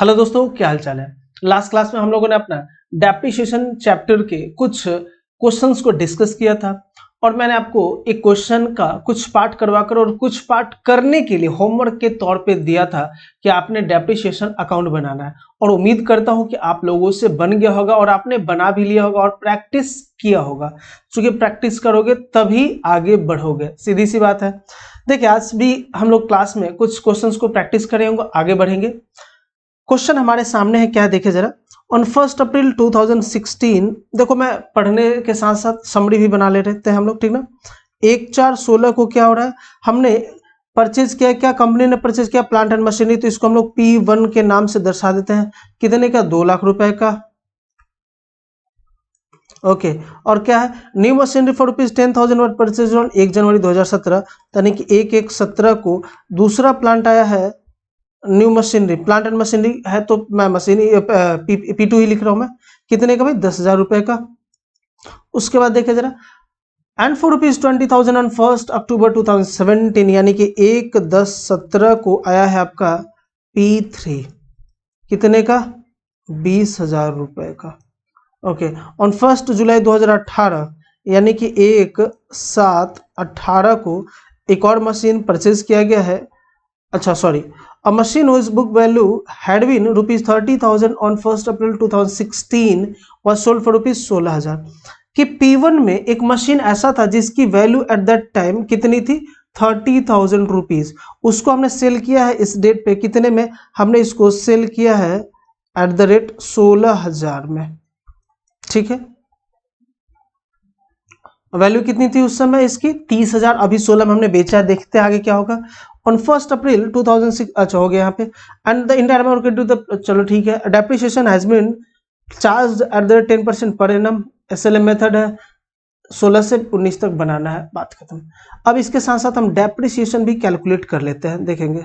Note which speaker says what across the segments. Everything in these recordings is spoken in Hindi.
Speaker 1: हेलो दोस्तों, क्या हाल चाल है। लास्ट क्लास में हम लोगों ने अपना डेप्रिसिएशन चैप्टर के कुछ क्वेश्चंस को डिस्कस किया था और मैंने आपको एक क्वेश्चन का कुछ पार्ट करवाकर और कुछ पार्ट करने के लिए होमवर्क के तौर पे दिया था कि आपने डेप्रिसिएशन अकाउंट बनाना है। और उम्मीद करता हूं कि आप लोगों से बन गया होगा और आपने बना भी लिया होगा और प्रैक्टिस किया होगा, क्योंकि प्रैक्टिस करोगे तभी आगे बढ़ोगे, सीधी सी बात है। देखिए, आज भी हम लोग क्लास में कुछ क्वेश्चंस को प्रैक्टिस करेंगे, आगे बढ़ेंगे। क्वेश्चन हमारे सामने है, क्या देखे जरा। ऑन 1 अप्रैल 2016, देखो मैं पढ़ने के साथ साथ समरी भी बना ले रहे थे हम लोग, ठीक ना। 1/4/16 को क्या हो रहा है, हमने परचेज किया, क्या कंपनी ने परचेज किया, प्लांट एंड मशीनरी, तो इसको हम लोग P1 के नाम से दर्शा देते हैं। कितने का, 2 लाख रुपए का। ओके, और क्या है, new machinery for ₹10,000 were purchase on 1 जनवरी 2017, यानी कि 1/1/17 को दूसरा प्लांट आया है। New machinery, plant and machinery है तो मैं मशीनरी P2 ही लिख रहा हूं मैं। कितने का भाई, 10,000 रुपए का। उसके बाद देखिए जरा, एंड फॉर ₹20,000 ऑन 1 अक्टूबर 2017, यानी कि 1/10/17 को आया है आपका P3। कितने का, 20,000 रुपए का। ओके, ऑन 1 जुलाई 2018, यानी कि 1/7/18 को एक और मशीन परचेज किया गया है। अच्छा sorry, a machine whose book value had been ₹30,000 on 1 April 2016 was sold for ₹16,000। कि P1 में एक मशीन ऐसा था जिसकी वैल्यू एट दैट टाइम कितनी थी, 30,000 रुपीज। उसको हमने सेल किया है इस डेट पे, कितने में, हमने इसको सेल किया है एट द रेट 16,000 में, ठीक है। वैल्यू कितनी थी उस समय इसकी, 30,000। अभी 16 में हमने बेचा है, देखते हैं आगे क्या होगा। ऑन 1 अप्रैल 2006, अच्छा हो गया यहाँ पे। And the entire amount to the, चलो ठीक है, depreciation has been charged at the 10% per annum. SLM method है, 16 से 19 तक बनाना है, बात खत्म। अब इसके साथ साथ हम डेप्रिसिएशन भी कैलकुलेट कर लेते हैं, देखेंगे।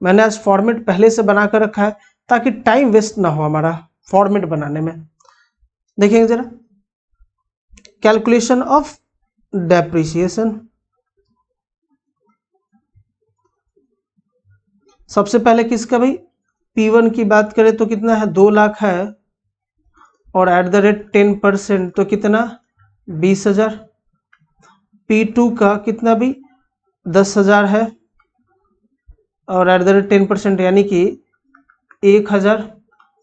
Speaker 1: मैंने आज फॉर्मेट पहले से बना कर रखा है ताकि टाइम वेस्ट ना हो हमारा फॉर्मेट बनाने में। देखेंगे जरा, कैलकुलेशन ऑफ डेप्रिसिएशन। सबसे पहले किसका भाई, P1 की बात करें तो कितना है, 2 लाख है, और एट द रेट 10% तो कितना, 20,000। P2 का कितना भी, 10,000 है, और एट द रेट 10% यानी कि 1,000।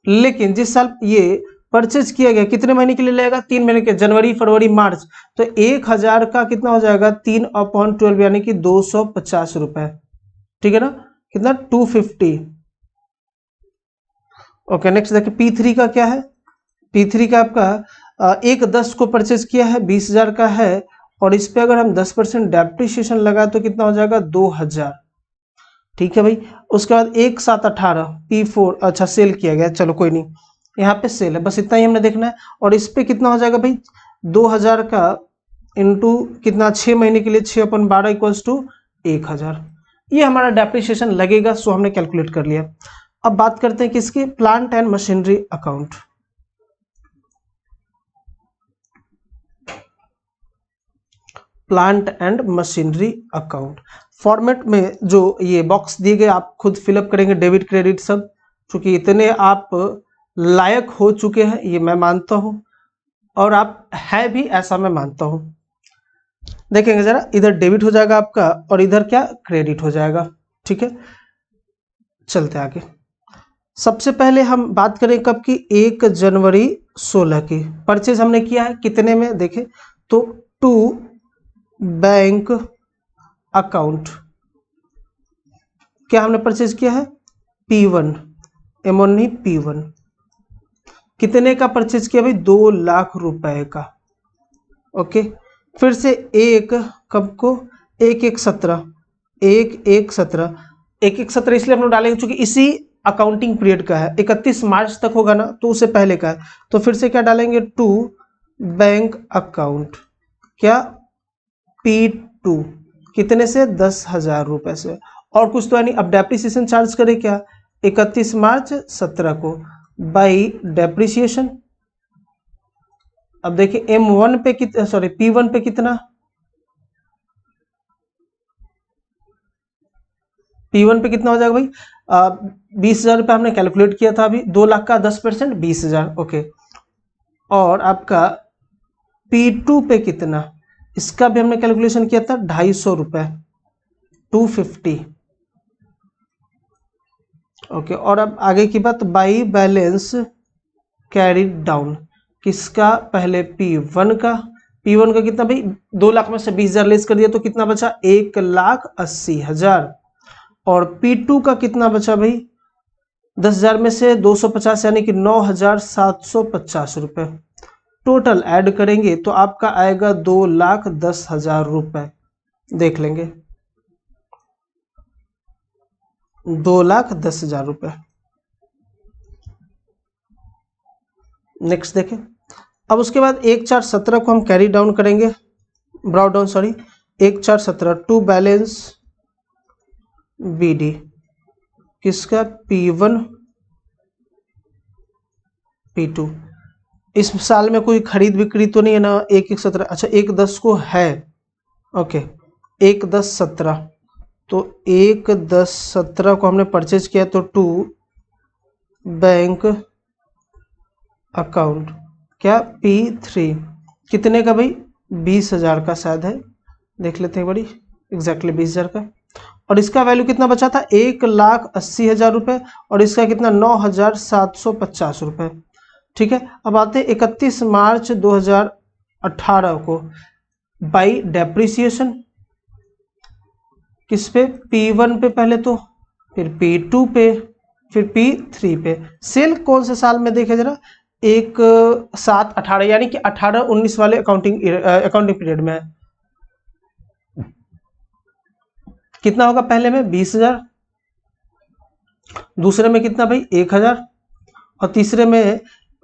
Speaker 1: लेकिन जिस साल ये परचेज किया गया, कितने महीने के लिए लगेगा, 3 महीने के, जनवरी फरवरी मार्च, तो 1,000 का कितना हो जाएगा, 3/12 यानी कि 250 रुपए, ठीक है ना। कितना, 250। ओके, नेक्स्ट देखिए P3 का क्या है। P3 का आपका 1/10 को परचेज किया है, 20,000 का है, और इस पे अगर हम 10% डेप्रिसिएशन लगाए तो कितना हो जाएगा, 2,000, ठीक है भाई। उसके बाद 1/7/18 P4, अच्छा सेल किया गया, चलो कोई नहीं, यहाँ पे सेल है, बस इतना ही हमने देखना है। और इस पे कितना हो जाएगा भाई, 2,000 का इंटू कितना, 6 महीने के लिए 6/12 इक्वल्स टू 1,000। ये हमारा डेप्रिसिएशन लगेगा, सो हमने कैलकुलेट कर लिया। अब बात करते हैं किसकी, plant and machinery account. Plant and machinery account format में जो ये बॉक्स दिए गए आप खुद फिलअप करेंगे, डेबिट क्रेडिट सब, क्योंकि इतने आप लायक हो चुके हैं ये मैं मानता हूं, और आप है भी ऐसा मैं मानता हूं। देखेंगे जरा, इधर डेबिट हो जाएगा आपका और इधर क्या, क्रेडिट हो जाएगा, ठीक है। चलते आगे। सबसे पहले हम बात करें कब की, 1 जनवरी 16 की। परचेज हमने किया है कितने में, देखें तो, टू बैंक अकाउंट, क्या हमने परचेज किया है, P1, एमोनी P1। कितने का परचेज किया भाई, 2 लाख रुपए का। ओके, फिर से एक, कब को, 1/1/17, 1/1/17, 1/1/17 इसलिए हम लोग डालेंगे क्योंकि इसी अकाउंटिंग पीरियड का है, 31 मार्च तक होगा ना, तो उससे पहले का है, तो फिर से क्या डालेंगे, टू बैंक अकाउंट, क्या, P2, कितने से, 10,000 रुपए से, और कुछ तो नहीं। अब डेप्रिसिएशन चार्ज करें क्या, 31 मार्च 17 को बाई डेप्रिसिएशन। अब देखिए M1 पे कितना, सॉरी P1 पे कितना, P1 पे कितना हो जाएगा भाई, 20,000 रुपये हमने कैलकुलेट किया था अभी, 2 लाख का 10% 20,000, ओके। और आपका P2 पे कितना, इसका भी हमने कैलकुलेशन किया था 250 रुपये, 250, ओके। और अब आगे की बात, बाई बैलेंस कैरिड डाउन, किसका, पहले P1 का, P1 का कितना भाई, 2 लाख में से 20,000 लेस कर दिया तो कितना बचा, 1,80,000। और P2 का कितना बचा भाई, 10,000 में से 250 यानी कि 9,750 रुपये। टोटल ऐड करेंगे तो आपका आएगा 2,10,000 रुपये। देख लेंगे, 2,10,000 रुपये। नेक्स्ट देखें, अब उसके बाद 1,4,17 को हम कैरी डाउन करेंगे, brought down sorry, 1,4,17 to balance BD, किसका, P1 P2। इस साल में कोई खरीद बिक्री तो नहीं है ना, 1,17, अच्छा 1,10 को है, ओके, 1,10,17, तो 1,10,17 को हमने परचेज किया तो टू बैंक अकाउंट, क्या, P3, कितने का भाई, 20,000 का शायद है, देख लेते हैं बड़ी, एग्जैक्टली 20,000 का। और इसका वैल्यू कितना बचा था, 1,80,000 रुपये, और इसका कितना, 9,750 रुपये, ठीक है। अब आते 31 मार्च 2018 को, बाई डेप्रिसिएशन, किस पे, P1 पे पहले तो, फिर P2 पे, फिर P3 पे। सेल कौन से साल में देखे जरा, 1/7/18 यानी कि 18-19 वाले अकाउंटिंग पीरियड में है। कितना होगा, पहले में 20,000, दूसरे में कितना भाई 1,000, और तीसरे में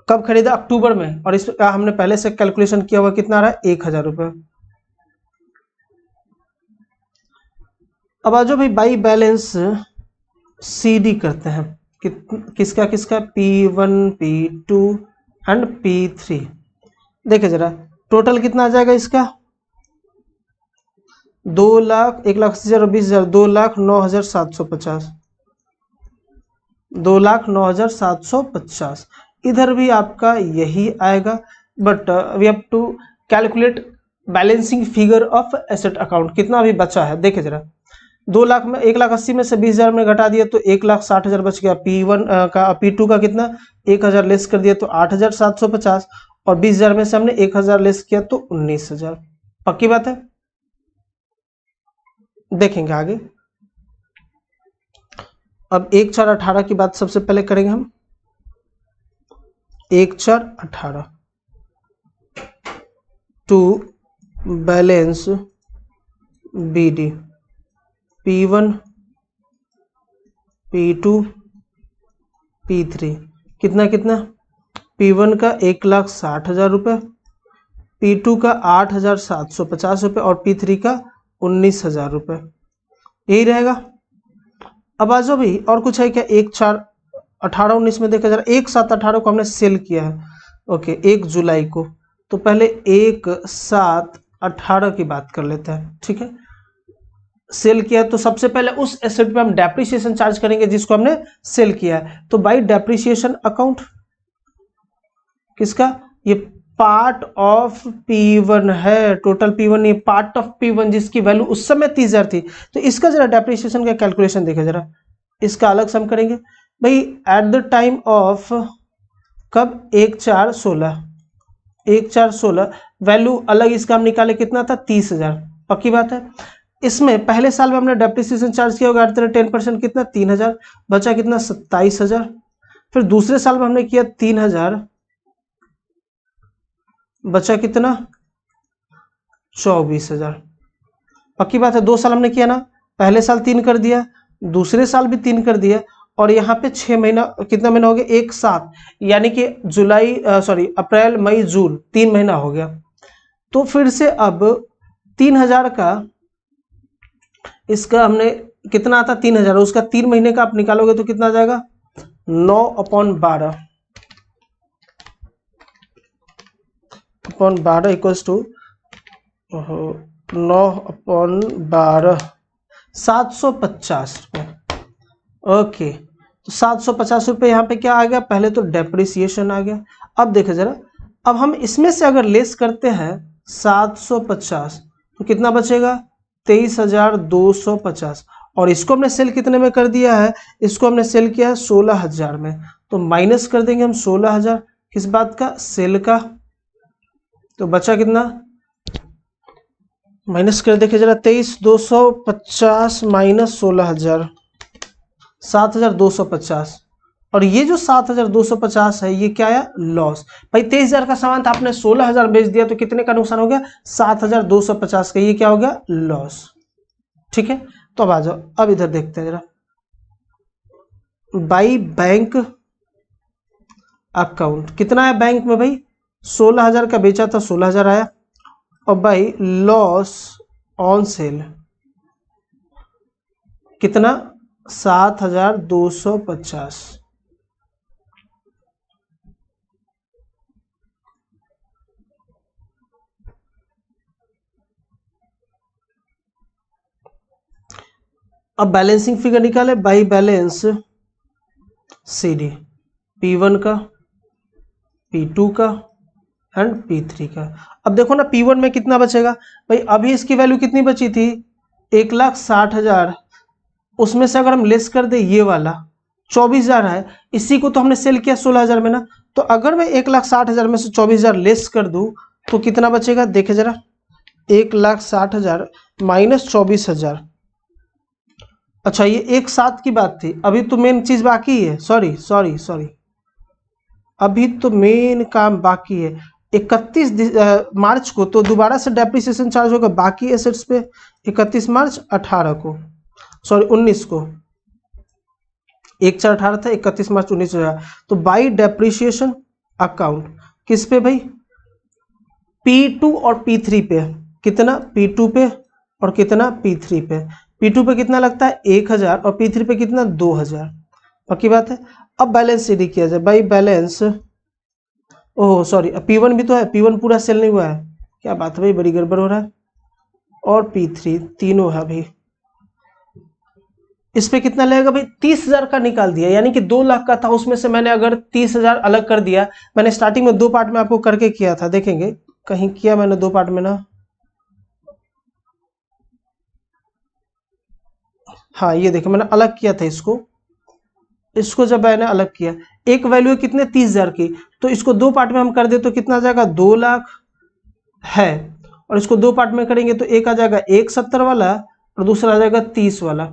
Speaker 1: कब खरीदा, अक्टूबर में, और इस हमने पहले से कैलकुलेशन किया हुआ, कितना रहा, 1,000 रुपये। अब आज भाई बाई बैलेंस CD करते हैं, किसका किसका, P1 P2 एंड P3। देखिए जरा टोटल कितना आ जाएगा इसका, 2 लाख, 1,80,000 और 20,000, 2,09,750, 2,09,750। इधर भी आपका यही आएगा, but we have to calculate balancing figure of asset account, कितना अभी बचा है। देखिए जरा 2 लाख में 1,80,000 में से 20,000 में घटा दिया तो 1,60,000 बच गया। P1 का P2 का कितना, 1,000 लेस कर दिया तो 8,750, और 20,000 में से हमने 1,000 लेस किया तो 19,000। पक्की बात है, देखेंगे आगे। अब 1/4/18 की बात सबसे पहले करेंगे हम, 1/4/18 to balance BD, P1 P2 P3, कितना कितना, P1 का 1,60,000 रुपये, P2 का 8,750 रुपये, और P3 का 19,000 रुपये, यही रहेगा। अब आ जाओ भाई, और कुछ है क्या, 1/4/18-19 में देखा जा रहा है, 1/7/18 को हमने सेल किया है, ओके, 1 जुलाई को, तो पहले 1/7/18 की बात कर लेते हैं, ठीक है। सेल किया तो सबसे पहले उस एसेट पे हम डेप्रिसिएशन चार्ज करेंगे जिसको हमने सेल किया है, तो बाई डेप्रिसिएशन अकाउंट, किसका, ये पार्ट ऑफ P1 है, टोटल P1, ये पार्ट ऑफ P1 जिसकी वैल्यू उस समय 30,000 थी, तो इसका जरा डेप्रिसिएशन का कैलकुलेशन देखें जरा, इसका अलग सम करेंगे भाई, एट द टाइम ऑफ, कब, 1/4/16, 1/4/16 वैल्यू अलग इसका हम निकाले, कितना था, 30,000। पक्की बात है, इसमें पहले साल में हमने डेप्रिसिएशन चार्ज किया होगा 10%, कितना, 3,000, बचा कितना, 27,000। फिर दूसरे साल में हमने किया 3,000, बचा कितना, 24,000। पक्की बात है, 2 साल हमने किया ना, पहले साल 3 कर दिया, दूसरे साल भी 3 कर दिया, और यहाँ पे 6 महीना, कितना महीना हो गया, 1/7, यानी कि अप्रैल मई जून 3 महीना हो गया। तो फिर से अब 3,000 का, इसका हमने कितना आता, 3,000, उसका 3 महीने का आप निकालोगे तो कितना आ जाएगा, 9/12 इक्वल्स टू 9/12 750 रुपये, ओके, तो 750 रुपये यहाँ पे क्या आ गया, पहले तो डेप्रिसिएशन आ गया। अब देखो जरा, अब हम इसमें से अगर लेस करते हैं 750 तो कितना बचेगा, 23,250। और इसको हमने सेल कितने में कर दिया है, इसको हमने सेल किया है 16,000 में, तो माइनस कर देंगे हम 16,000 किस बात का, सेल का। तो बचा कितना, माइनस कर देखिए जरा, 23,250 माइनस 16,000, 7,250। और ये जो 7,250 है ये क्या है, लॉस। भाई 23,000 का सामान था, आपने 16,000 बेच दिया, तो कितने का नुकसान हो गया, 7,250 का, ये क्या हो गया, लॉस। ठीक है, तो अब आ जाओ, अब इधर देखते हैं जरा, बाई बैंक अकाउंट कितना है बैंक में भाई, 16,000 का बेचा था, 16,000 आया। और बाई लॉस ऑन सेल कितना, 7,250। अब बैलेंसिंग फिगर निकाले, बाई बैलेंस सीडी, P1 का, P2 का एंड P3 का। अब देखो ना P1 में कितना बचेगा भाई, अभी इसकी वैल्यू कितनी बची थी, 1,60,000, उसमें से अगर हम लेस कर दे ये वाला 24,000 है, इसी को तो हमने सेल किया 16,000 में ना, तो अगर मैं 1,60,000 में से 24,000 लेस कर दूं तो कितना बचेगा, देखे जरा, 1,60,000 माइनस 24,000। अच्छा ये एक साथ की बात थी, अभी तो मेन चीज बाकी है, सॉरी सॉरी सॉरी, अभी तो मेन काम बाकी है। 31 मार्च को तो दोबारा से डेप्रिसिएशन चार्ज होगा बाकी एसेट्स पे, 31 मार्च 18 को, सॉरी 19 को, 1/4/18 था, 31 मार्च 19 हो, तो बाई डेप्रिसिएशन अकाउंट किस पे भाई, P2 और P3 पे, कितना P2 पे और कितना P3 पे, P2 पे कितना लगता है 1,000 और P3 पे कितना 2,000, पक्की बात है। अब बैलेंस शीट किया जाए, by balance, oh sorry P1 भी तो है, P1 पूरा सेल नहीं हुआ है, क्या बात है भाई, बड़ी गड़बड़ हो रहा है। और P3 तीनों है भाई, इस पे कितना लगेगा भाई, 30,000 का निकाल दिया, यानी कि 2 लाख का था, उसमें से मैंने अगर 30,000 अलग कर दिया, मैंने स्टार्टिंग में 2 पार्ट में आपको करके किया था, देखेंगे कहीं किया मैंने 2 पार्ट में ना, हाँ ये देखिए मैंने अलग किया था इसको, इसको जब मैंने अलग किया, एक वैल्यू है कितने 30,000 की, तो इसको 2 पार्ट में हम कर दे तो कितना आ जाएगा, 2 लाख है, और इसको 2 पार्ट में करेंगे तो एक आ जाएगा 170 वाला और दूसरा आ जाएगा 30 वाला,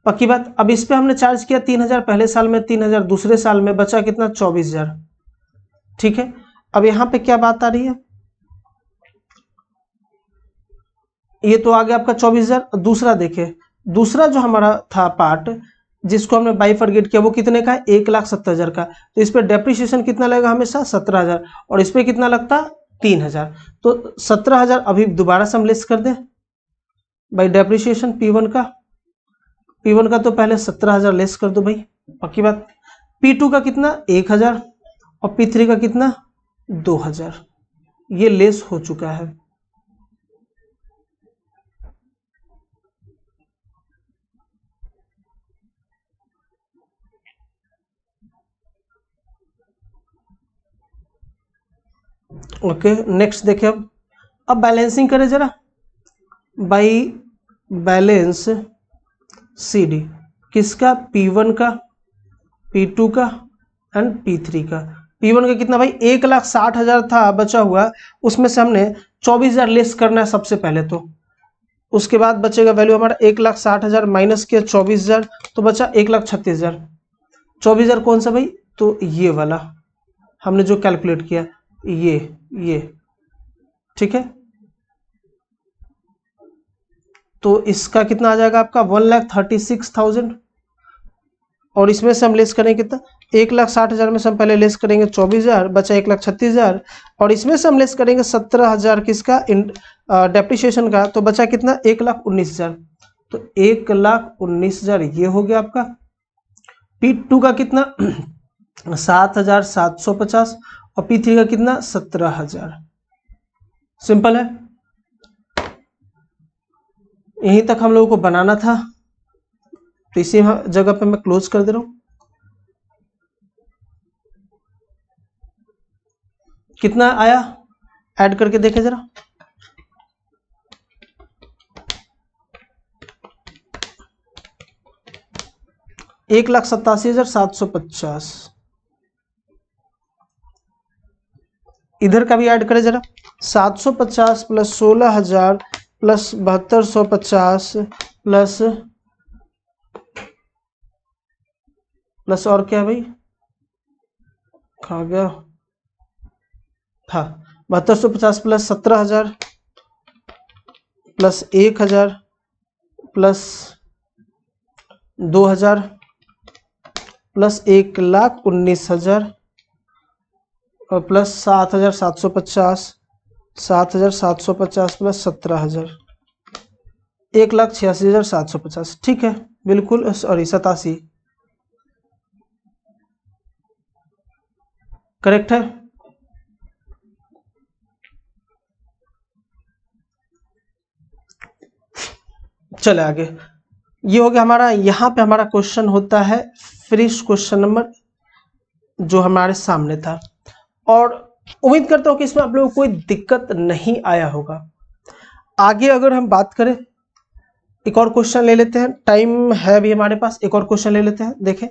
Speaker 1: पक्की बात। अब इस पे हमने चार्ज किया 3,000 पहले साल में, 3,000 दूसरे साल में, बचा कितना 24,000। ठीक है, अब यहाँ पे क्या बात आ रही है, ये तो आ गया आपका 24,000। दूसरा देखे, दूसरा जो हमारा था पार्ट जिसको हमने बाइफरगेट किया वो कितने का है, 1,70,000 का, तो इस पे डेप्रिसिएशन कितना लगेगा हमेशा 17,000, और इस पे कितना लगता 3,000, तो 17,000 अभी दोबारा से हम लेस कर दें बाई डेप्रिसिएशन P1 का, P1 का तो पहले 17,000 लेस कर दो भाई, पक्की बात। P2 का कितना 1,000 और P3 का कितना 2,000, ये लेस हो चुका है। ओके नेक्स्ट देखें, अब बैलेंसिंग करें जरा, बाई बैलेंस CD किसका, P1 का, P2 का एंड P3 का। P1 का कितना भाई, 1,60,000 था बचा हुआ, उसमें से हमने 24,000 लेस करना है सबसे पहले, तो उसके बाद बचेगा वैल्यू हमारा 1,60,000 माइनस किया 24,000, तो बचा 1,36,000। 24,000 कौन सा भाई, तो ये वाला हमने जो कैलकुलेट किया, ये ठीक है, तो इसका कितना आ जाएगा आपका 1,36,000, और इसमें से हम लेस करेंगे कितना, 1,60,000 में से हम पहले लेस करेंगे 24,000, बचा 1,36,000, और इसमें से हम लेस करेंगे 17,000 किसका, डेप्रिसिएशन का, तो बचा कितना 1,19,000, तो 1,19,000 ये हो गया आपका। P2 का कितना 7,750 और P3 का कितना 17,000, सिंपल है, यहीं तक हम लोगों को बनाना था। तो इसी जगह पे मैं क्लोज कर दे रहा हूं। कितना आया ऐड करके देखें जरा। 1,87,750। इधर का भी ऐड करें जरा। 750 प्लस 16,000 प्लस 7250 प्लस और क्या भाई खा गया था 7250 प्लस 17,000 प्लस 1,000 प्लस 2,000 प्लस 1,19,000 और प्लस 7,750 7,750 प्लस 17,000 1,86,750। ठीक है बिल्कुल। सॉरी 87 करेक्ट है। चले आगे। ये हो गया हमारा। यहाँ पे हमारा क्वेश्चन होता है फ्रेश क्वेश्चन नंबर जो हमारे सामने था, और उम्मीद करता हूँ कि इसमें आप लोगों को कोई दिक्कत नहीं आया होगा। आगे अगर हम बात करें, एक और क्वेश्चन ले लेते हैं, टाइम है अभी हमारे पास, एक और क्वेश्चन ले लेते हैं। देखें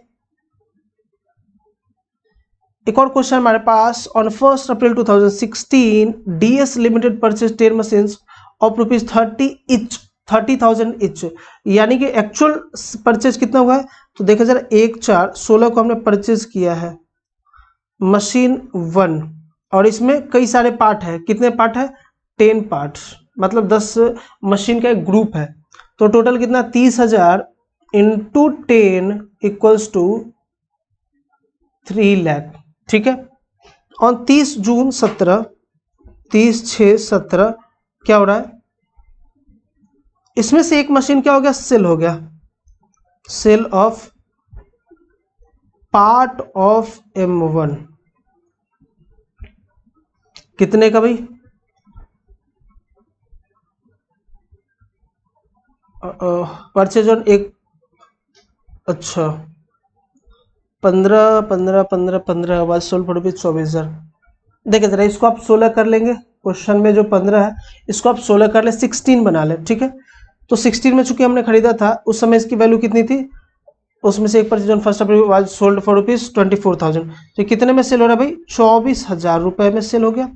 Speaker 1: एक और क्वेश्चन हमारे पास। On 1 April 2016 DS limited purchase 10 machines of ₹30,000 each. यानी कि एक्चुअल परचेज कितना हुआ है तो देखा जरा 1/4/16 को हमने परचेज किया है मशीन 1, और इसमें कई सारे पार्ट है। कितने पार्ट है 10 पार्ट, मतलब 10 मशीन का एक ग्रुप है। तो टोटल कितना 30,000 इंटू 10 इक्वल्स टू 3 लाख। ठीक है। और 30 जून 17 30/6/17 क्या हो रहा है, इसमें से एक मशीन क्या हो गया सेल हो गया, cell of part of M1 कितने का भाई परचेज ऑन एक, अच्छा 15 15 15 15 आवाज 16 देखिए जरा इसको आप 16 कर लेंगे। क्वेश्चन में जो 15 है इसको आप 16 कर ले, 16 बना ले। ठीक है। तो 16 में चूंकि हमने खरीदा था उस समय इसकी वैल्यू कितनी थी, उसमें से एक purchase on 1 April was sold for ₹24,000। तो कितने में सेल हो रहा है भाई 24,000 रुपए में सेल हो गया।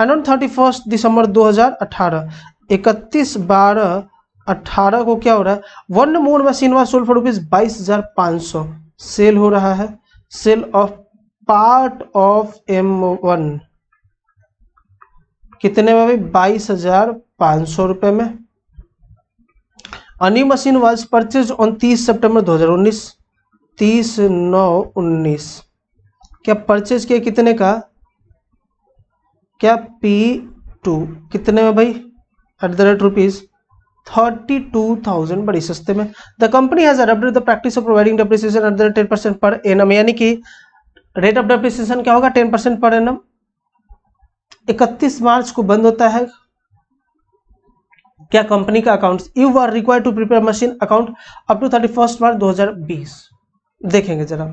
Speaker 1: एंड ऑन 31 दिसंबर 2018 31/12/18 को क्या हो रहा है, one more machine was sold for ₹22,500 sale हो रहा है, cell of part of M1 कितने में भाई 22,500 रुपए में। New machine was purchase on 30 सितंबर 2019 30/9/19 क्या परचेज किया कितने का, क्या P2 कितने में भाई ₹32,000 बड़ी सस्ते में। The company has adopted the practice of providing depreciation eight 10% per annum, यानी कि रेट ऑफ डेप्रिसिएशन क्या होगा 10% पर एनम। 31 मार्च को बंद होता है क्या कंपनी का accounts. You are required to prepare machine account up to 31 March 2020। देखेंगे जरा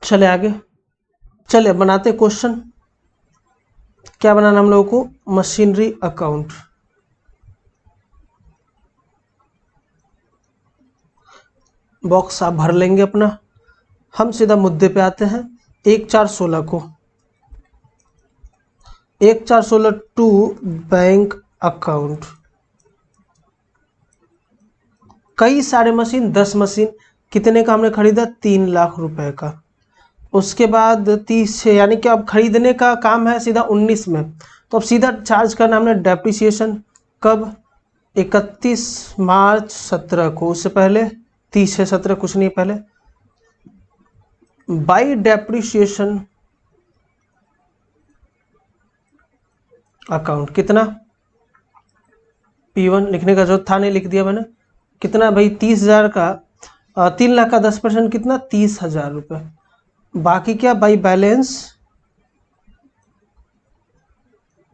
Speaker 1: चले आगे। चले बनाते क्वेश्चन। क्या बनाना हम लोगों को, मशीनरी अकाउंट। बॉक्स आप भर लेंगे अपना। हम सीधा मुद्दे पे आते हैं। 1/4/16 को 1/4/16 टू बैंक अकाउंट। कई सारे मशीन 10 मशीन कितने का हमने खरीदा 3 लाख रुपए का। उसके बाद 30 यानी कि अब खरीदने का काम है सीधा 19 में, तो अब सीधा चार्ज करना हमने डेप्रिसिएशन कब 31 मार्च 17 को, उससे पहले 30/6/17 कुछ नहीं पहले। बाई डेप्रिसिएशन अकाउंट कितना P1 लिखने का जरूरत था नहीं, लिख दिया मैंने। कितना भाई 30,000 का 3 लाख का 10% कितना 30,000 रुपये। बाकी क्या भाई बैलेंस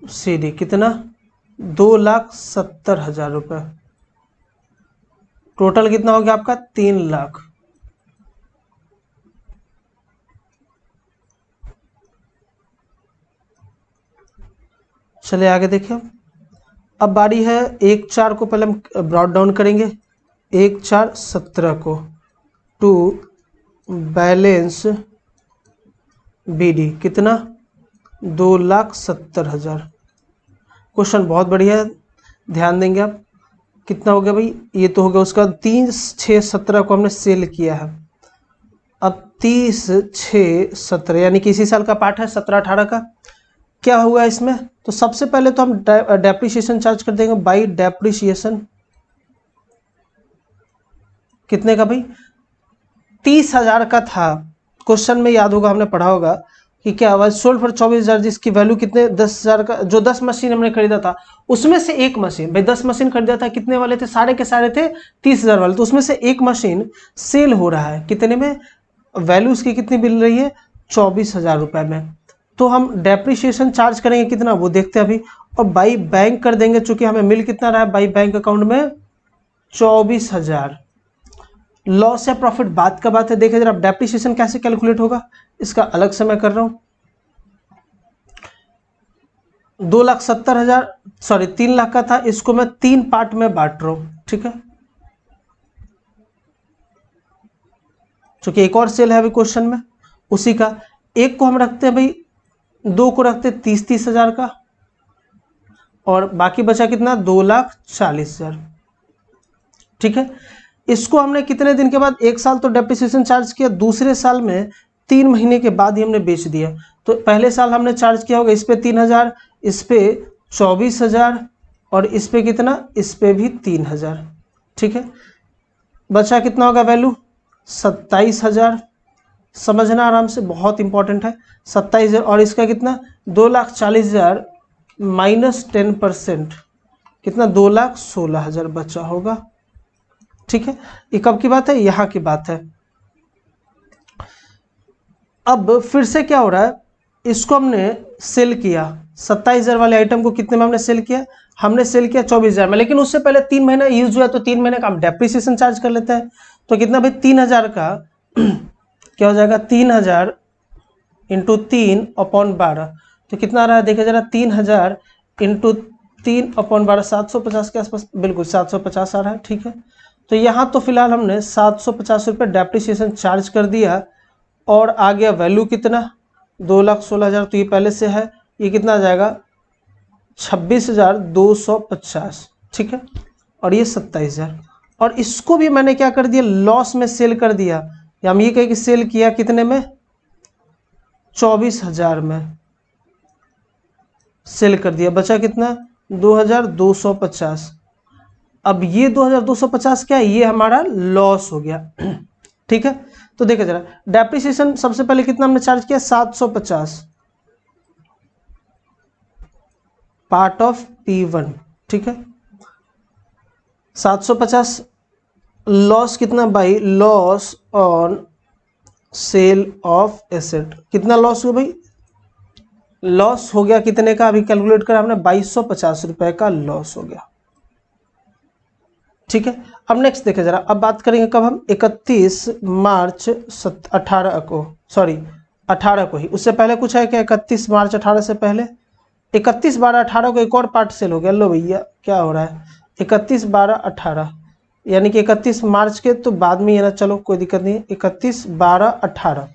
Speaker 1: CD कितना 2,70,000 रुपये। टोटल कितना हो गया आपका 3 लाख। चलिए आगे देखिए। अब बारी है 1/4 को पहले हम ब्रॉड डाउन करेंगे। 1/4 को टू बैलेंस BD कितना 2,70,000। क्वेश्चन बहुत बढ़िया है, ध्यान देंगे आप। कितना हो गया भाई, ये तो हो गया उसका 3/6/17 को हमने सेल किया है। अब 30/6/17 यानी कि इसी साल का पार्ट है 17-18 का। क्या हुआ इसमें, तो सबसे पहले तो हम डेप्रिसिएशन चार्ज कर देंगे बाई डेप्रिसिएशन। कितने का भाई 30,000 का था। क्वेश्चन में याद होगा, हमने पढ़ा होगा कि क्या हुआ, सोल्ड फॉर 24,000 जिसकी वैल्यू कितने 10,000 का, जो 10 मशीन हमने खरीदा था उसमें से एक मशीन, भाई 10 मशीन खरीदा था, कितने वाले थे, सारे के सारे थे 30,000 वाले, तो उसमें से एक मशीन सेल हो रहा है कितने में, वैल्यू उसकी कितनी मिल रही है 24,000 रुपए में। तो हम डेप्रिसिएशन चार्ज करेंगे कितना वो देखते हैं अभी, और बाई बैंक कर देंगे, चूंकि हमें मिल कितना रहा है बाई बैंक अकाउंट में 24,000। लॉस या प्रॉफिट बात का बात है। देखिए जरा डेप्रिसिएशन कैसे कैलकुलेट होगा, इसका अलग से मैं कर रहा हूं। 2,70,000 सॉरी 3 लाख का था, इसको मैं 3 पार्ट में बांट रहा हूं, ठीक है, क्योंकि एक और सेल है अभी क्वेश्चन में उसी का। एक को हम रखते हैं भाई, 2 को रखते हैं 30,000 का, और बाकी बचा कितना 2,40,000, ठीक है। इसको हमने कितने दिन के बाद, 1 साल तो डेप्रिसिएशन चार्ज किया, दूसरे साल में 3 महीने के बाद ही हमने बेच दिया। तो पहले साल हमने चार्ज किया होगा इस पे 3,000, इस पे 24,000, और इस पे कितना, इस पे भी 3,000, ठीक है। बचा कितना होगा वैल्यू 27,000। समझना आराम से, बहुत इंपॉर्टेंट है। 27,000 और इसका कितना 2,40,000 माइनस 10% कितना 2,16,000 बचा होगा, ठीक है। ये कब की बात है, यहाँ की बात है। अब फिर से क्या हो रहा है, इसको हमने सेल किया 27,000 वाले आइटम को कितने में हमने सेल किया, हमने सेल किया 24,000 में, लेकिन उससे पहले 3 महीना यूज हुआ, तो 3 महीने का हम डेप्रिसिएशन चार्ज कर लेते हैं। तो कितना भाई 3,000 का क्या हो जाएगा 3,000 इंटू 3/12, तो कितना आ रहा है देखिए जरा, 3,000 इंटू 3/12 750 के आसपास, बिल्कुल 750 आ रहा है, ठीक है। तो यहाँ तो फिलहाल हमने 750 रुपये डेप्रिसिएशन चार्ज कर दिया, और आ गया वैल्यू कितना 2,16,000, तो ये पहले से है, ये कितना आ जाएगा 26,250, ठीक है, और ये 27,000, और इसको भी मैंने क्या कर दिया लॉस में सेल कर दिया, या हम ये कहें कि सेल किया कितने में 24,000 में सेल कर दिया, बचा कितना 2,250। अब ये 2,250 क्या है, ये हमारा लॉस हो गया, ठीक है। तो देखो जरा डेप्रिसिएशन सबसे पहले कितना हमने चार्ज किया 750 पार्ट ऑफ P1, ठीक है। 750 लॉस कितना भाई, loss on sale of asset, कितना लॉस हुआ भाई, लॉस हो गया कितने का, अभी कैलकुलेट करा हमने 2,250 रुपए का लॉस हो गया, ठीक है। अब नेक्स्ट देखें जरा, अब बात करेंगे कब हम 31 मार्च 18 को, सॉरी 18 को ही, उससे पहले कुछ है क्या 31 मार्च 18 से पहले, 31/12/18 को एक और पार्ट सेल हो गया। लो भैया क्या हो रहा है 31/12/18 यानी कि 31 मार्च के तो बाद में, ये ना चलो कोई दिक्कत नहीं, 31/12/18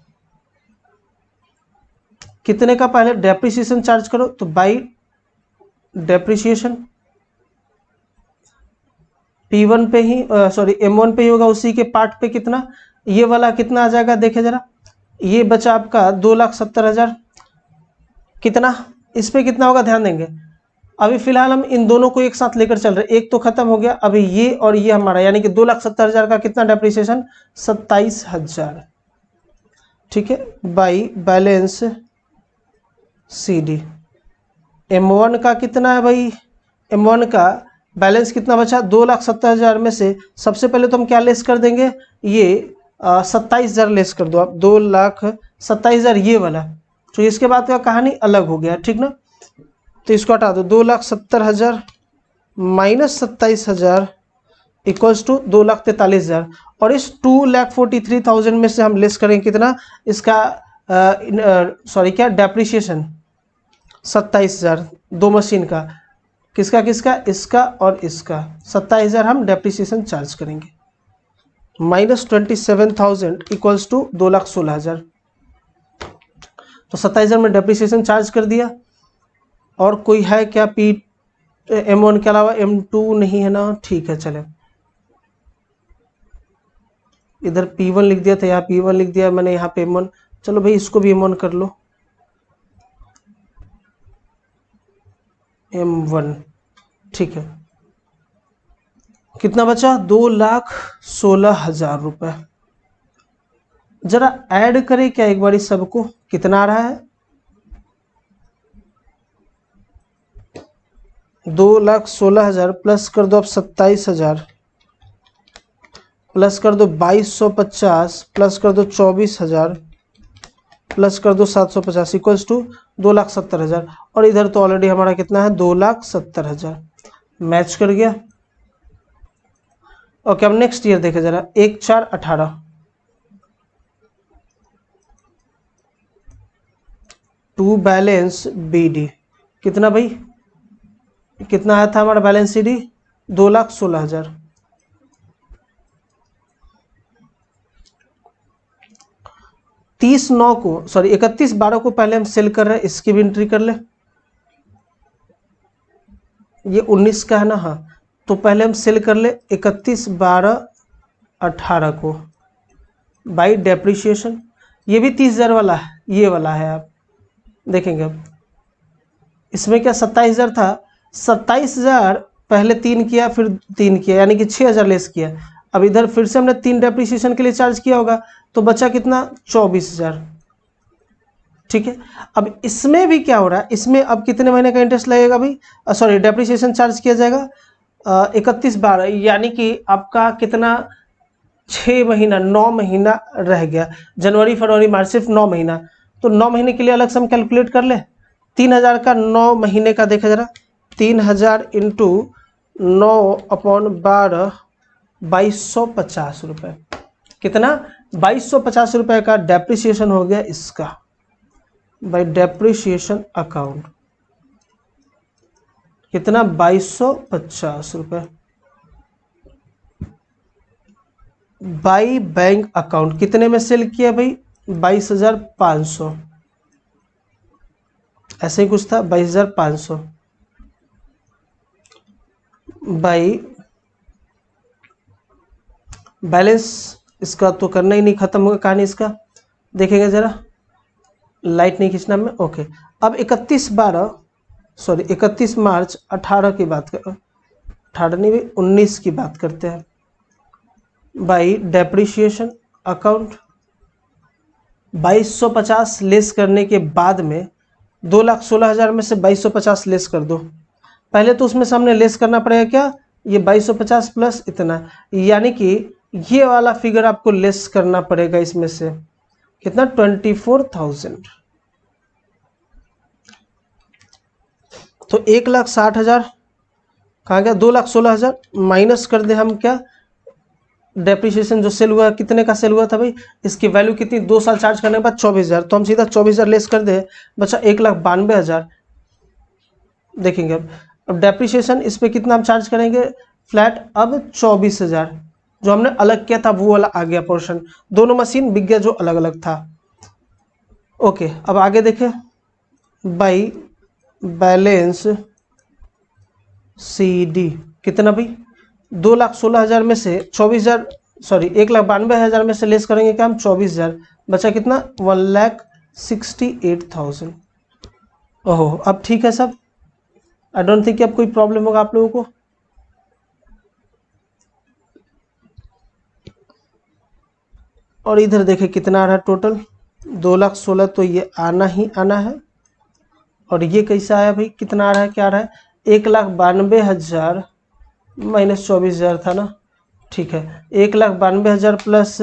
Speaker 1: कितने का पहले डेप्रिसिएशन चार्ज करो, तो बाई डेप्रिसिएशन P1 पे ही सॉरी M1 पे ही होगा, उसी के पार्ट पे कितना, ये वाला कितना आ जाएगा देखे जरा, ये बचा आपका 2,70,000, कितना इस पे कितना होगा ध्यान देंगे। अभी फिलहाल हम इन दोनों को एक साथ लेकर चल रहे, एक तो खत्म हो गया, अभी ये और ये हमारा, यानी कि 2,70,000 का कितना डेप्रिसिएशन 27,000, ठीक है, बाई बैलेंस CD। M1 का कितना है भाई, M1 का बैलेंस कितना बचा 2,70,000 में से सबसे पहले तो हम क्या लेस कर देंगे, ये 27,000 लेस कर दो आप, 2,27,000 ये वाला, तो इसके बाद का कहानी अलग हो गया, ठीक ना। तो इसको हटा दो, 2,70,000 माइनस 27,000 इक्वल्स टू 2,43,000, और इस 2,43,000 में से हम लेस करेंगे कितना, इसका सॉरी क्या डेप्रिसिएशन 27,000 दो मशीन का, किसका किसका, इसका और इसका 27,000 हम डेप्रिसिएशन चार्ज करेंगे, माइनस 27,000 इक्वल्स टू 2,16,000। तो 27,000 में डेप्रिसिएशन चार्ज कर दिया। और कोई है क्या M1 के अलावा, M2 नहीं है ना, ठीक है चले, इधर P1 लिख दिया था, यहाँ P1 लिख दिया मैंने, यहाँ पे M1, चलो भाई इसको भी M1 कर लो, M1, ठीक है। कितना बचा 2,16,000 रुपए। जरा ऐड करें क्या एक बार इस सबको, कितना आ रहा है 2,16,000 प्लस कर दो अब 27,000 प्लस कर दो 2,250 प्लस कर दो 24,000 प्लस कर दो 750 इक्वल्स टू 2,70,000, और इधर तो ऑलरेडी हमारा कितना है 2,70,000, मैच कर गया। ओके, अब नेक्स्ट ईयर देखे जरा, 1/4/18 टू बैलेंस BD, कितना भाई, कितना आया था हमारा बैलेंस CD 2,16,000। 30/9 को सॉरी 31/12 को पहले हम सेल कर रहे हैं, इसकी भी एंट्री कर ले, ये 19 का है ना, हाँ, तो पहले हम सेल कर ले 31/12/18 को बाई डेप्रिसिएशन, ये भी 30,000 वाला है, ये वाला है, आप देखेंगे अब इसमें क्या 27,000 था, 27,000 पहले 3 किया फिर 3 किया, यानी कि 6,000 लेस किया। अब इधर फिर से हमने 3 डेप्रिसिएशन के लिए चार्ज किया होगा, तो बचा कितना 24,000, ठीक है। अब इसमें भी क्या हो रहा है, इसमें अब कितने महीने का इंटरेस्ट लगेगा भाई, सॉरी डेप्रिसिएशन चार्ज किया जाएगा 31/12, यानी कि आपका कितना 6 महीना 9 महीना रह गया, जनवरी फरवरी मार्च सिर्फ 9 महीना, तो 9 महीने के लिए अलग से हम कैलकुलेट कर ले, 3,000 का 9 महीने का देखा जरा, 3,000 इंटू 9/12 2,250 रुपये, कितना 2,250 रुपये का डेप्रिसिएशन हो गया इसका बाय डेप्रिसिएशन अकाउंट, कितना 2,250 रुपये बाई बैंक अकाउंट, कितने में सेल किया भाई 22,500, ऐसे ही कुछ था 22,500 बाई बैलेंस, इसका तो करना ही नहीं, खत्म होगा कहानी इसका, देखेंगे जरा, लाइट नहीं खींचना में, ओके। अब 31 मार्च 18 की बात कर, 18 नहीं भाई 19 की बात करते हैं, बाई डेप्रिसिएशन अकाउंट 2,250 लेस करने के बाद में 2,16,000 में से 2,250 लेस कर दो, पहले तो उसमें से हमने लेस करना पड़ेगा क्या, ये 2,250 प्लस इतना, यानी कि ये वाला फिगर आपको लेस करना पड़ेगा इसमें से, कितना 24,000, तो 1,60,000 कहाँ गया, 2,16,000 माइनस कर दे हम क्या, डेप्रिसिएशन जो सेल हुआ कितने का सेल हुआ था भाई, इसकी वैल्यू कितनी 2 साल चार्ज करने के बाद 24,000, तो हम सीधा 24,000 लेस कर दे, बचा 1,92,000, देखेंगे अब डेप्रिसिएशन इस पे कितना हम चार्ज करेंगे फ्लैट, अब 24,000, जो हमने अलग किया था वो वाला आ गया पोर्शन, दोनों मशीन बिक गया जो अलग अलग था। ओके, अब आगे देखें, बाई बैलेंस CD कितना भाई 2,16,000 में से 24,000 सॉरी 1,92,000 में से लेस करेंगे क्या हम 24,000, बचा कितना 1,68,000। ओहो, अब ठीक है सब, आई डोंट थिंक अब कोई प्रॉब्लम होगा आप लोगों को। और इधर देखें कितना आ रहा है टोटल 2,16,000, तो ये आना ही आना है, और ये कैसा आया भाई, कितना आ रहा है, क्या आ रहा है 1,92,000 -24,000 था ना, ठीक है। 1,92,000 प्लस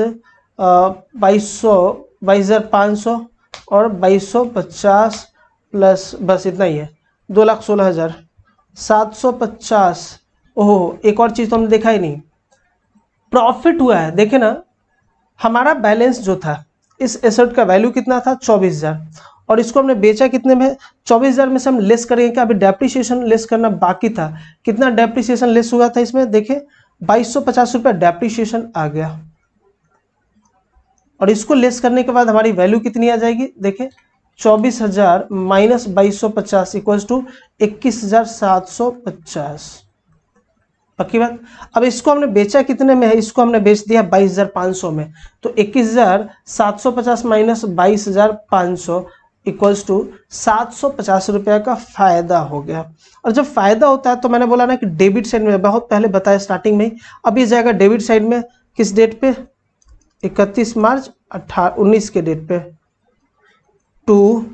Speaker 1: 22,500 और 2250 प्लस, बस इतना ही है, 2,16,750। ओहो, एक और चीज़ तो हमने देखा ही नहीं, प्रॉफिट हुआ है। देखे ना, हमारा बैलेंस जो था, इस एसेट का वैल्यू कितना था 24,000, और इसको हमने बेचा कितने में, 24,000 में से हम लेस करेंगे क्या, अभी डेप्रिसिएशन लेस करना बाकी था। कितना डेप्रिसिएशन लेस हुआ था इसमें, देखे 2250 रुपये डेप्रिसिएशन आ गया, और इसको लेस करने के बाद हमारी वैल्यू कितनी आ जाएगी, देखे 24,000 माइनस 2250 इक्वल्स टू 21,750। पक्की बात। अब इसको हमने बेचा कितने में है, इसको हमने बेच दिया 22,500 में, तो 21,750 माइनस 22,500 इक्वल्स टू 750 रुपये का फायदा हो गया। और जब फायदा होता है तो मैंने बोला ना कि डेबिट साइड में, बहुत पहले बताया स्टार्टिंग में ही, अब ये जाएगा डेबिट साइड में किस डेट पे, 31 मार्च 19 के डेट पे, टू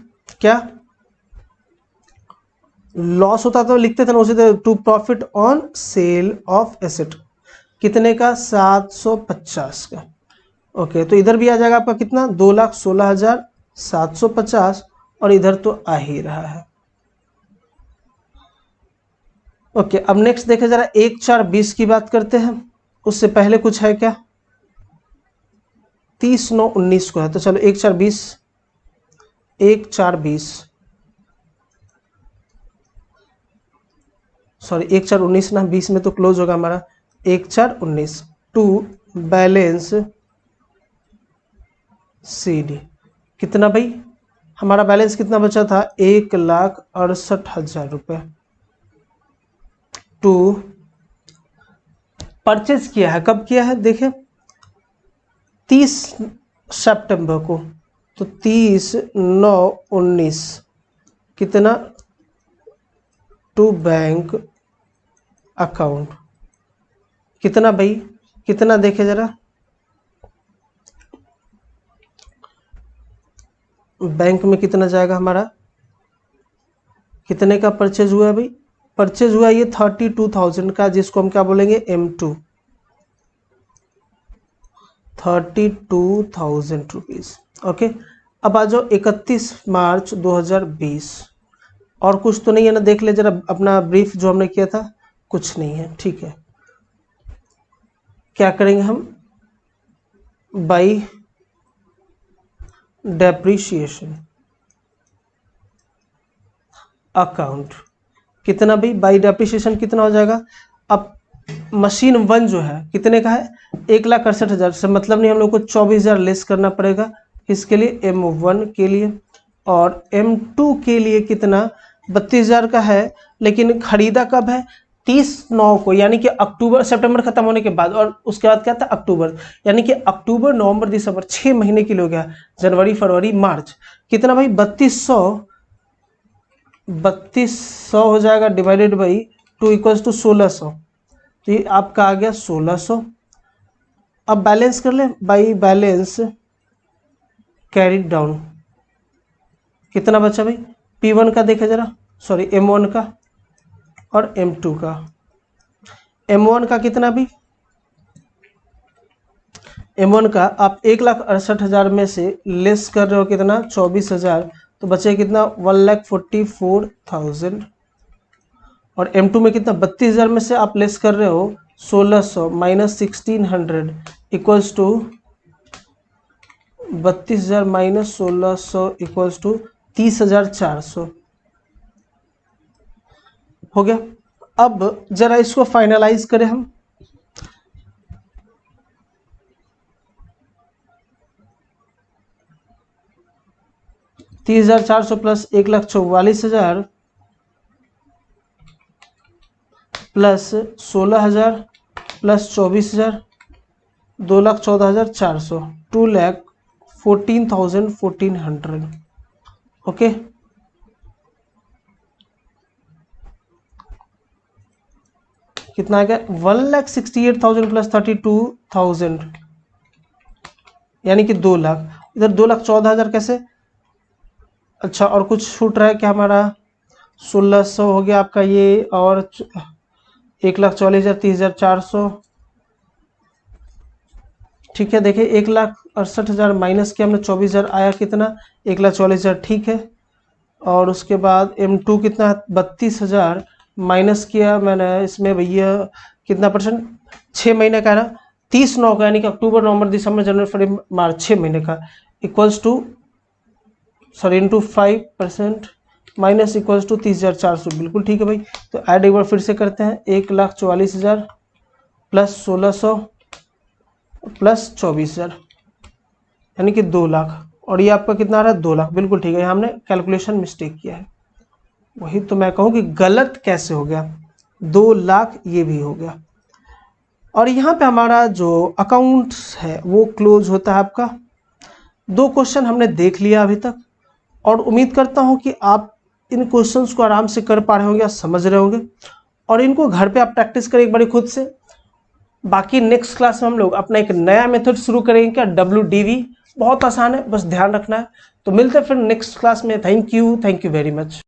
Speaker 1: क्या लॉस होता तो लिखते थे ना, उसे to profit on sale of asset, कितने का 750 का। ओके, तो इधर भी आ जाएगा आपका कितना 2,16,750, और इधर तो आ ही रहा है। ओके, अब नेक्स्ट देखें जरा, 1/4/20 की बात करते हैं। उससे पहले कुछ है क्या, 30/9/19 को है, तो चलो 1/4/20, 1/4/20 सॉरी 1/4/19 ना, 20 में तो क्लोज होगा हमारा, 1/4/19 टू बैलेंस CD। कितना भाई, हमारा बैलेंस कितना बचा था, 1,68,000 रुपये, टू परचेज किया है, कब किया है, देखें 30 सितंबर को, तो 30/9/19 कितना, टू बैंक अकाउंट, कितना भाई, कितना देखे जरा, बैंक में कितना जाएगा हमारा, कितने का परचेज हुआ है भाई, परचेज हुआ ये 32,000 का, जिसको हम क्या बोलेंगे M2, 32,000 रुपीज़। ओके, अब आ जाओ 31 मार्च 2020, और कुछ तो नहीं है ना, देख ले जरा अपना ब्रीफ जो हमने किया था, कुछ नहीं है, ठीक है। क्या करेंगे हम, बाई डेप्रीशिएशन अकाउंट, कितना भाई, बाई डेप्रीशिएशन कितना हो जाएगा। अब मशीन 1 जो है कितने का है, 1,68,000 से मतलब नहीं, हम लोग को 24,000 लेस करना पड़ेगा, इसके लिए M1 के लिए, और M2 के लिए कितना 32,000 का है, लेकिन खरीदा कब है 30/9 को, यानी कि अक्टूबर, सितंबर खत्म होने के बाद, और उसके बाद क्या था अक्टूबर, यानी कि अक्टूबर नवंबर दिसंबर 6 महीने के लिए हो गया, जनवरी फरवरी मार्च, कितना भाई 3200 हो जाएगा, डिवाइडेड बाई 2 इक्वल्स टू 1600, तो ये आपका आ गया 1600। अब बैलेंस कर ले, बाई बैलेंस कैरिड डाउन, कितना बचा भाई, P1 का देखे जरा, सॉरी M1 का, और M2 का। M1 का कितना भी, M1 का आप 1,68,000 में से लेस कर रहे हो कितना 24,000, तो बचे कितना 1,44,000, और M2 में कितना 32,000 में से आप लेस कर रहे हो 1,600 minus 1,600 equals to 32,000 minus 1,600 equals to 30,400 हो गया। अब जरा इसको फाइनलाइज करें हम, $30,400 प्लस 1,44,000 प्लस 16,000 प्लस 24,000, 2,14,400, 2,14,1,400। ओके, कितना आ गया 1,68,000 प्लस 32,000, यानी कि 2 लाख, इधर 2,14,000 कैसे, अच्छा और कुछ छूट रहा है क्या हमारा, 1,600 हो गया आपका ये, और 1,40,000 30,400, ठीक है। देखिए 1,68,000 माइनस किया हमने 24,000 आया कितना 1,40,000, ठीक है। और उसके बाद M2 कितना 32,000 माइनस किया मैंने इसमें भैया कितना परसेंट 6 महीने का है ना 30/9 का, यानी कि अक्टूबर नवंबर दिसंबर जनवरी फरवरी मार्च 6 महीने का equals to sorry into 5% minus equals to 30,400, बिल्कुल ठीक है भाई। तो ऐड एक बार फिर से करते हैं 1,44,000 प्लस 1,600 प्लस 24,000 यानी कि 2 लाख, और ये आपका कितना आ रहा है 2 लाख, बिल्कुल ठीक है। यहाँ हमने कैलकुलेशन मिस्टेक किया है, वही तो मैं कहूँ कि गलत कैसे हो गया, 2 लाख ये भी हो गया। और यहाँ पे हमारा जो अकाउंट्स है वो क्लोज होता है आपका। 2 क्वेश्चन हमने देख लिया अभी तक, और उम्मीद करता हूँ कि आप इन क्वेश्चंस को आराम से कर पा रहे होंगे, समझ रहे होंगे, और इनको घर पे आप प्रैक्टिस करें एक बार खुद से। बाकी नेक्स्ट क्लास में हम लोग अपना एक नया मेथड शुरू करेंगे, क्या WDV, बहुत आसान है, बस ध्यान रखना है। तो मिलते हैं फिर नेक्स्ट क्लास में। Thank you very much.